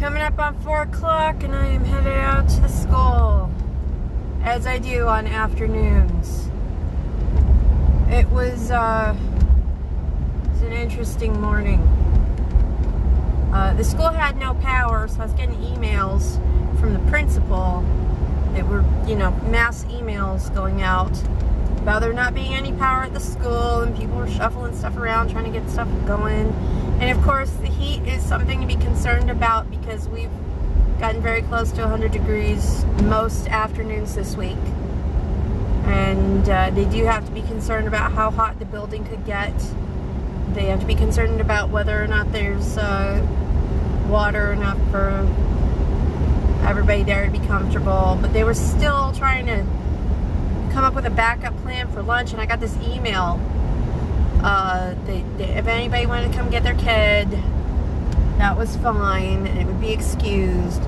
coming up on 4 o'clock and I am headed out to the school, as I do on afternoons. It was an interesting morning. The school had no power, so I was getting emails from the principal. They were, mass emails going out about there not being any power at the school, and people were shuffling stuff around trying to get stuff going. And of course, the heat is something to be concerned about because we've gotten very close to 100 degrees most afternoons this week. And they do have to be concerned about how hot the building could get. They have to be concerned about whether or not there's water enough for everybody there to be comfortable. But they were still trying to come up with a backup plan for lunch, and I got this email. If anybody wanted to come get their kid, that was fine, and it would be excused.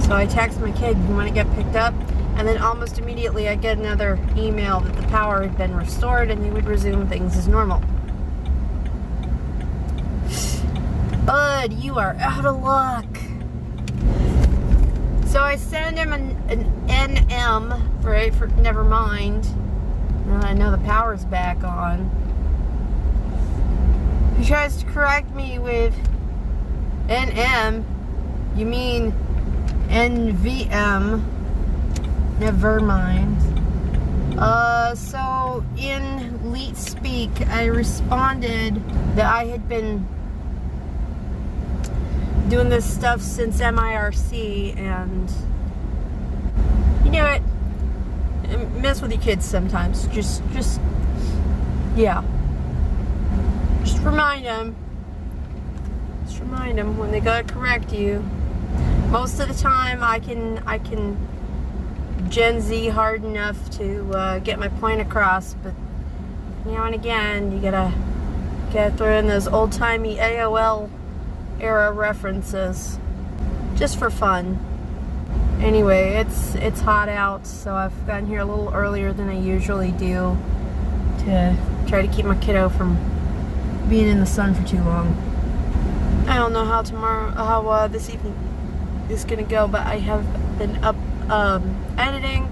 So I texted my kid, "You want to get picked up?" And then almost immediately I get another email that the power had been restored and they would resume things as normal. Bud, you are out of luck. So I send him an NM, right, for never mind. Now I know the power's back on. He tries to correct me with NM. You mean NVM. Never mind. So in Leet Speak, I responded that I had been doing this stuff since MIRC, and you know what? Mess with your kids sometimes. Just yeah. Just remind them. Just remind them when they gotta correct you. Most of the time, I can Gen Z hard enough to get my point across, but now and again, you gotta throw in those old-timey AOL era references, just for fun. Anyway, it's hot out, so I've gotten here a little earlier than I usually do to try to keep my kiddo from being in the sun for too long. I don't know how this evening is gonna go, but I have been up editing.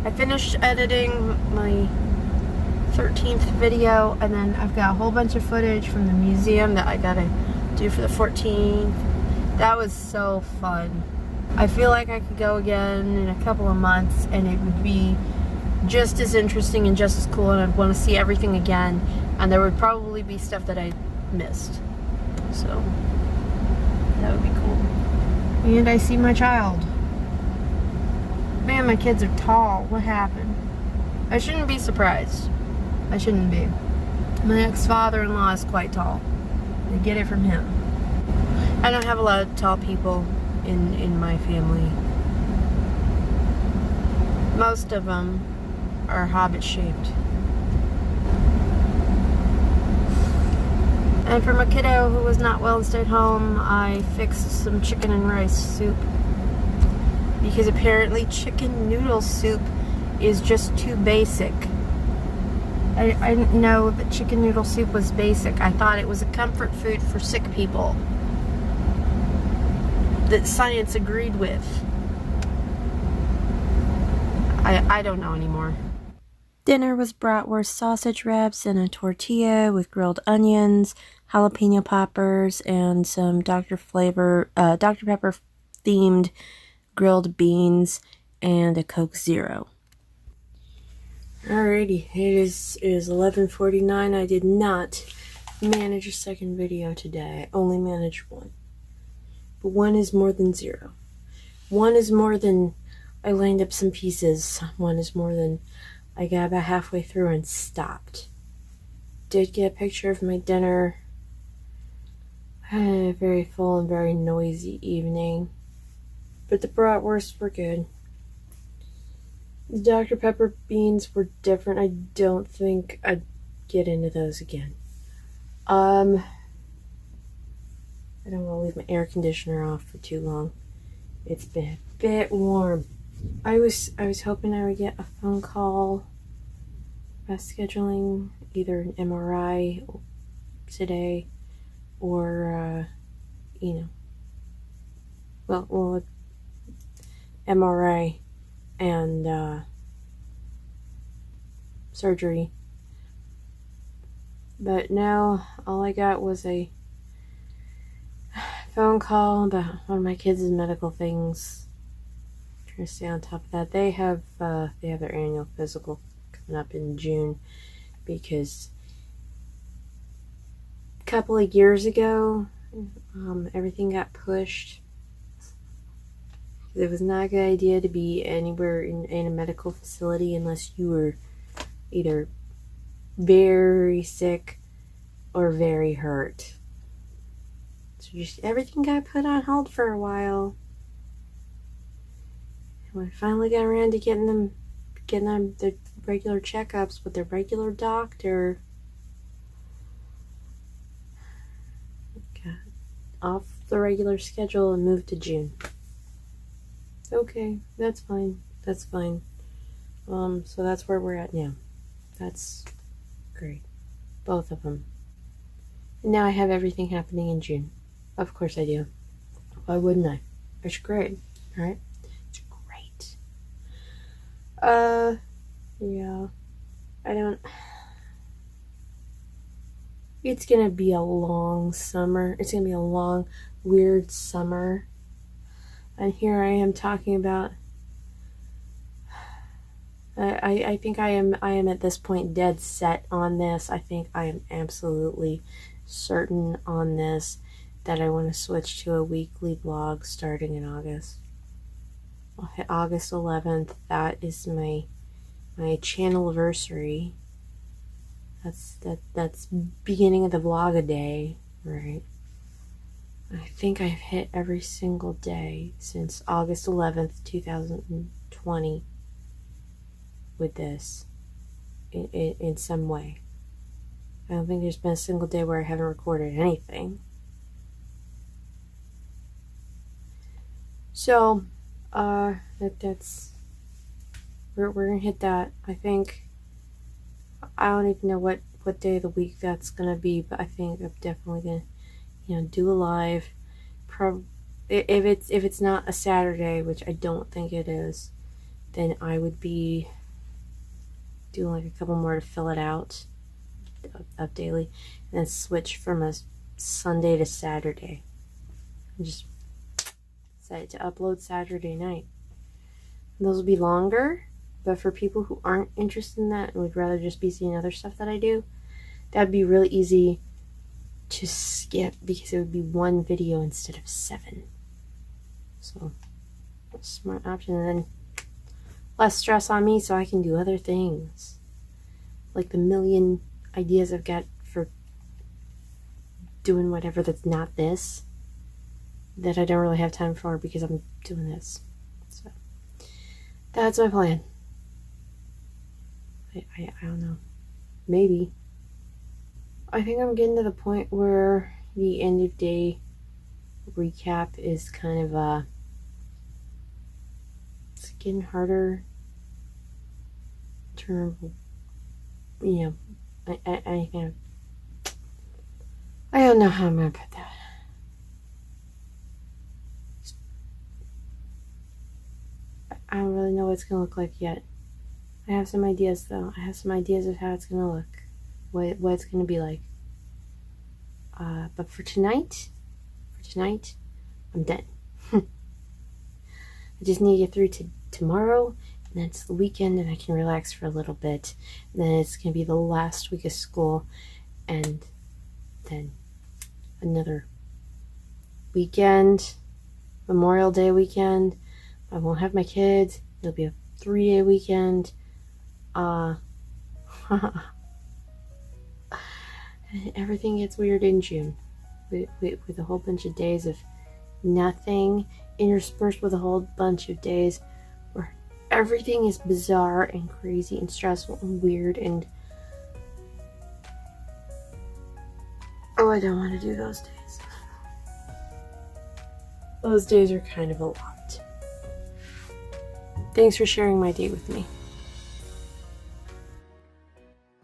I finished editing my 13th video, and then I've got a whole bunch of footage from the museum that I gotta do for the 14th. That was so fun. I feel like I could go again in a couple of months and it would be just as interesting and just as cool, and I'd want to see everything again, and there would probably be stuff that I missed, so that would be cool. And I see my child. Man, my kids are tall. What happened? I shouldn't be surprised. I shouldn't be. My ex-father-in-law is quite tall. I get it from him. I don't have a lot of tall people in my family. Most of them are hobbit-shaped. And for my kiddo who was not well and stayed home, I fixed some chicken and rice soup. Because apparently chicken noodle soup is just too basic. I didn't know that chicken noodle soup was basic. I thought it was a comfort food for sick people that science agreed with. I don't know anymore. Dinner was bratwurst sausage wraps and a tortilla with grilled onions, jalapeno poppers, and some Dr. Pepper themed grilled beans, and a Coke Zero. Alrighty, it is 11:49. I did not manage a second video today. I only managed one. But one is more than zero. One is more than I lined up some pieces. One is more than I got about halfway through and stopped. Did get a picture of my dinner. Had a very full and very noisy evening. But the bratwursts were good. The Dr. Pepper beans were different. I don't think I'd get into those again. I don't want to leave my air conditioner off for too long. It's been a bit warm. I was hoping I would get a phone call about scheduling either an MRI today or well, MRI and surgery. But now all I got was a phone call about one of my kids' medical things. I'm trying to stay on top of that. They have their annual physical coming up in June because a couple of years ago, everything got pushed. It was not a good idea to be anywhere in a medical facility unless you were either very sick or very hurt. So just everything got put on hold for a while. And when I finally got around to getting them their regular checkups with their regular doctor, got off the regular schedule and moved to June. Okay, that's fine. That's fine. So that's where we're at now. That's great. Both of them. And now I have everything happening in June. Of course I do. Why wouldn't I? It's great, right? It's great. Yeah. It's gonna be a long summer. It's gonna be a long, weird summer. And here I am talking about I think I am at this point dead set on this. I think I am absolutely certain on this that I want to switch to a weekly vlog starting in August. I'll hit August 11th. That is my channelversary. That's beginning of the vlog-a-day, right? I think I've hit every single day since August 11th, 2020 with this in some way. I don't think there's been a single day where I haven't recorded anything. So, that's we're gonna hit that. I think I don't even know what day of the week that's gonna be, but I think I'm definitely gonna, do a live. If it's not a Saturday, which I don't think it is, then I would be doing like a couple more to fill it out up daily, and then switch from a Sunday to Saturday. And just set to upload Saturday night. And those will be longer, but for people who aren't interested in that and would rather just be seeing other stuff that I do, that'd be really easy to skip because it would be one video instead of 7. So, that's a smart option. And then less stress on me so I can do other things. Like the million ideas I've got for doing whatever that's not this, that I don't really have time for because I'm doing this. So that's my plan. I don't know. Maybe. I think I'm getting to the point where the end of day recap is kind of it's getting harder to remember. I don't know how I'm gonna put that. I don't really know what it's gonna look like yet. I have some ideas though. I have some ideas of how it's gonna look, what it's gonna be like. But for tonight, I'm done. I just need to get through to tomorrow, and then it's the weekend, and I can relax for a little bit. And then it's gonna be the last week of school, and then another weekend, Memorial Day weekend. I won't have my kids. It'll be a 3-day weekend. Everything gets weird in June with a whole bunch of days of nothing interspersed with a whole bunch of days where everything is bizarre and crazy and stressful and weird, and I don't want to do those days. Those days are kind of a lot. Thanks for sharing my day with me.